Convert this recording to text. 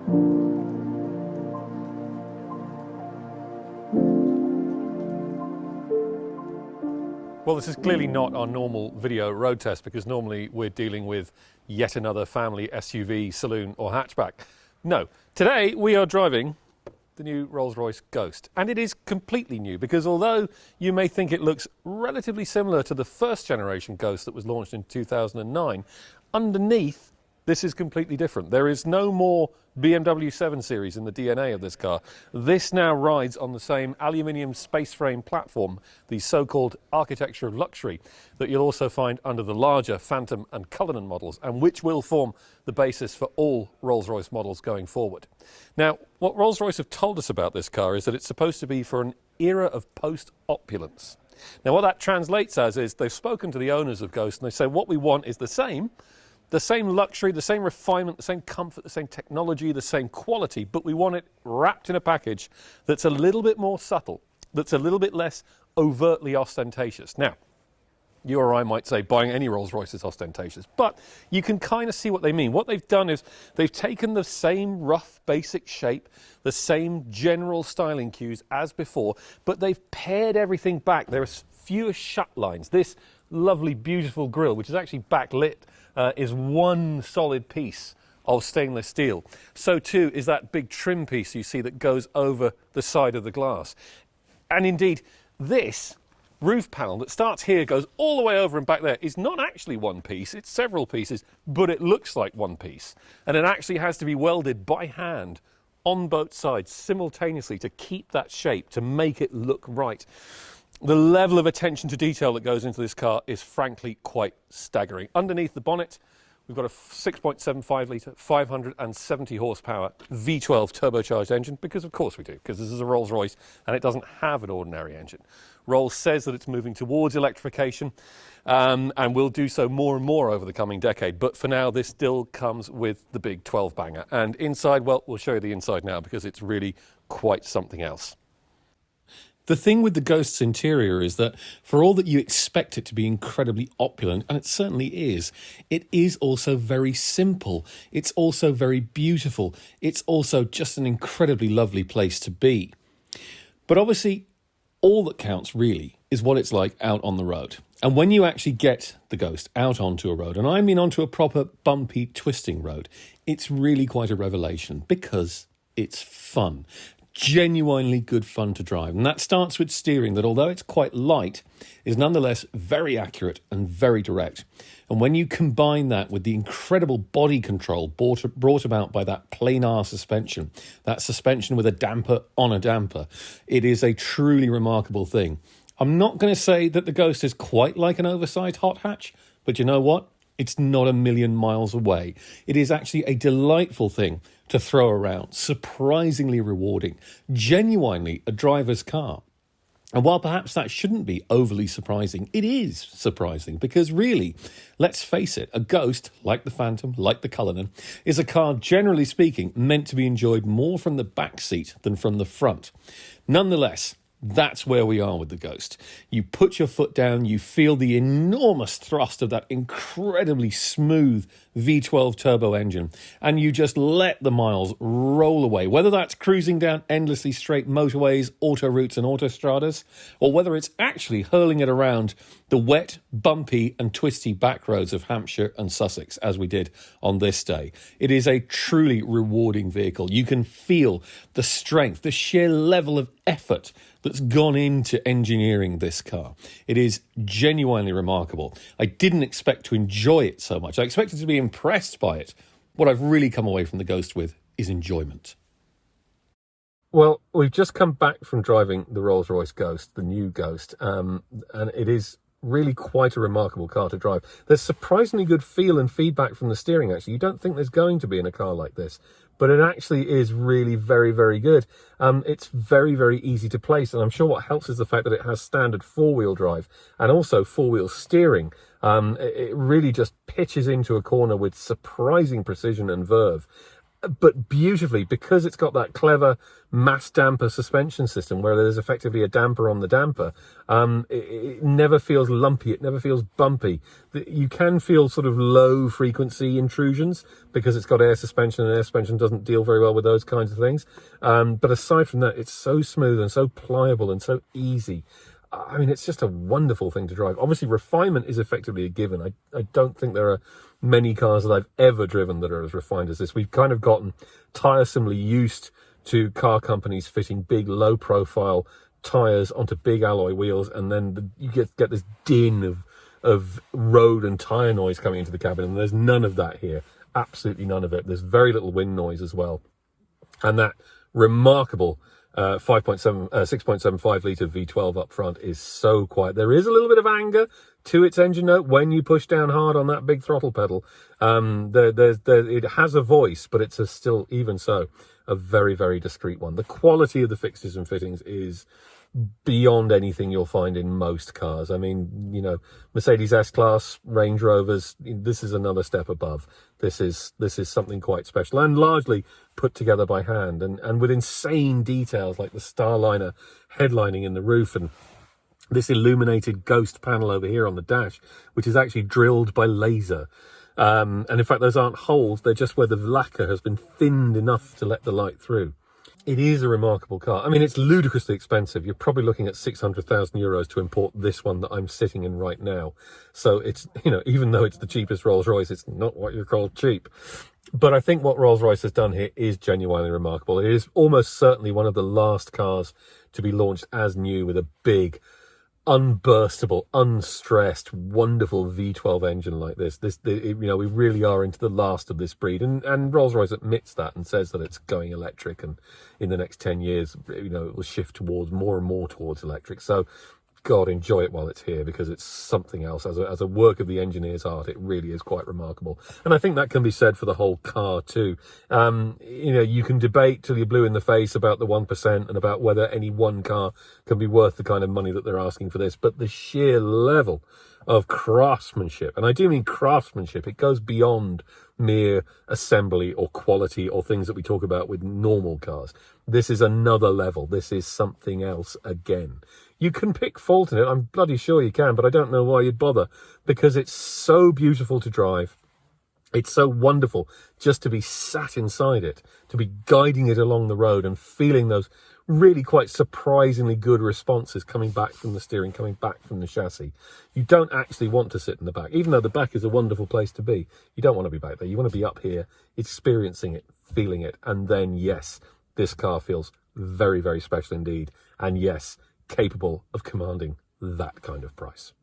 Well, this is clearly not our normal video road test, because normally we're dealing with yet another family SUV, saloon or hatchback. No, today we are driving the new Rolls Royce Ghost, and it is completely new, because although you may think it looks relatively similar to the first generation Ghost that was launched in 2009, underneath this is completely different. There is no more BMW 7 Series in the DNA of this car. This now rides on the same aluminium space frame platform, the so-called architecture of luxury, that you'll also find under the larger Phantom and Cullinan models, and which will form the basis for all Rolls-Royce models going forward. Now, what Rolls-Royce have told us about this car is that it's supposed to be for an era of post-opulence. Now, what that translates as is they've spoken to the owners of Ghost and they say what we want is the same luxury, the same refinement, the same comfort, the same technology, the same quality, but we want it wrapped in a package that's a little bit more subtle, that's a little bit less overtly ostentatious. Now, you or I might say buying any Rolls Royce is ostentatious, but you can kind of see what they mean. What they've done is they've taken the same rough basic shape, the same general styling cues as before, but they've pared everything back. There are fewer shut lines. This lovely, beautiful grille, which is actually backlit, is one solid piece of stainless steel. So too is that big trim piece you see that goes over the side of the glass. And indeed, this roof panel that starts here, goes all the way over and back there, is not actually one piece, it's several pieces, but it looks like one piece. And it actually has to be welded by hand on both sides simultaneously to keep that shape, to make it look right. The level of attention to detail that goes into this car is frankly quite staggering. Underneath the bonnet, we've got a 6.75 litre, 570 horsepower V12 turbocharged engine, because of course we do, because this is a Rolls Royce and it doesn't have an ordinary engine. Rolls says that it's moving towards electrification and will do so more and more over the coming decade, but for now this still comes with the big 12 banger. And inside, well, we'll show you the inside now because it's really quite something else. The thing with the Ghost's interior is that for all that you expect it to be incredibly opulent, and it certainly is, it is also very simple. It's also very beautiful. It's also just an incredibly lovely place to be. But obviously, all that counts really is what it's like out on the road. And when you actually get the Ghost out onto a road, and I mean onto a proper bumpy, twisting road, it's really quite a revelation because it's fun. Genuinely good fun to drive. And that starts with steering that, although it's quite light, is nonetheless very accurate and very direct. And when you combine that with the incredible body control brought about by that planar suspension, that suspension with a damper on a damper, it is a truly remarkable thing. I'm not going to say that the Ghost is quite like an oversized hot hatch, but you know what? It's not a million miles away. It is actually a delightful thing to throw around, surprisingly rewarding, genuinely a driver's car. And while perhaps that shouldn't be overly surprising, it is surprising because really, let's face it, a Ghost, like the Phantom, like the Cullinan, is a car, generally speaking, meant to be enjoyed more from the back seat than from the front. Nonetheless, that's where we are with the Ghost. You put your foot down, you feel the enormous thrust of that incredibly smooth V12 turbo engine, and you just let the miles roll away, whether that's cruising down endlessly straight motorways, autoroutes and autostradas, or whether it's actually hurling it around the wet, bumpy and twisty back roads of Hampshire and Sussex, as we did on this day. It is a truly rewarding vehicle. You can feel the strength, the sheer level of effort that's gone into engineering this car. It is genuinely remarkable. I didn't expect to enjoy it so much. I expected to be impressed by it. What I've really come away from the Ghost with is enjoyment. Well, we've just come back from driving the Rolls Royce Ghost, the new Ghost, and it is really quite a remarkable car to drive. There's surprisingly good feel and feedback from the steering, actually. You don't think there's going to be in a car like this, but it actually is really very, very good. It's very, very easy to place, and I'm sure what helps is the fact that it has standard four-wheel drive and also four-wheel steering. It really just pitches into a corner with surprising precision and verve. but beautifully, because it's got that clever mass damper suspension system where there's effectively a damper on the damper. It never feels lumpy, it never feels bumpy. You can feel sort of low frequency intrusions because it's got air suspension, and air suspension doesn't deal very well with those kinds of things. But aside from that, it's so smooth and so pliable and so easy. I mean, it's just a wonderful thing to drive. Obviously, refinement is effectively a given. I don't think there are many cars that I've ever driven that are as refined as this. We've kind of gotten tiresomely used to car companies fitting big, low-profile tyres onto big alloy wheels, and then you get this din of road and tyre noise coming into the cabin, and there's none of that here. Absolutely none of it. There's very little wind noise as well. And that remarkable 6.75 litre V12 up front is so quiet. There is a little bit of anger to its engine note when you push down hard on that big throttle pedal. It has a voice, but it's still, even so, a very, very discreet one. The quality of the fixtures and fittings is beyond anything you'll find in most cars. I mean, you know, Mercedes S-Class, Range Rovers, this is another step above. This is something quite special and largely put together by hand and with insane details like the Starliner headlining in the roof and this illuminated Ghost panel over here on the dash, which is actually drilled by laser. And in fact, those aren't holes. They're just where the lacquer has been thinned enough to let the light through. It is a remarkable car. I mean, it's ludicrously expensive. You're probably looking at 600,000 euros to import this one that I'm sitting in right now. So it's, you know, even though it's the cheapest Rolls Royce, it's not what you call cheap. But I think what Rolls Royce has done here is genuinely remarkable. It is almost certainly one of the last cars to be launched as new with a big, unburstable, unstressed, wonderful V12 engine like this. You know, we really are into the last of this breed, and Rolls-Royce admits that and says that it's going electric, and in the next 10 years, you know, it will shift towards more and more towards electric. So God, enjoy it while it's here, because it's something else. As a work of the engineer's art, it really is quite remarkable. And I think that can be said for the whole car too. You know, you can debate till you're blue in the face about the 1% and about whether any one car can be worth the kind of money that they're asking for this. But the sheer level of craftsmanship, and I do mean craftsmanship, it goes beyond mere assembly or quality or things that we talk about with normal cars. This is another level. This is something else again. You can pick fault in it, I'm bloody sure you can, but I don't know why you'd bother, because it's so beautiful to drive. It's so wonderful just to be sat inside it, to be guiding it along the road and feeling those really quite surprisingly good responses coming back from the steering, coming back from the chassis. You don't actually want to sit in the back, even though the back is a wonderful place to be. You don't want to be back there. You want to be up here, experiencing it, feeling it. And then, yes, this car feels very, very special indeed. And yes, capable of commanding that kind of price.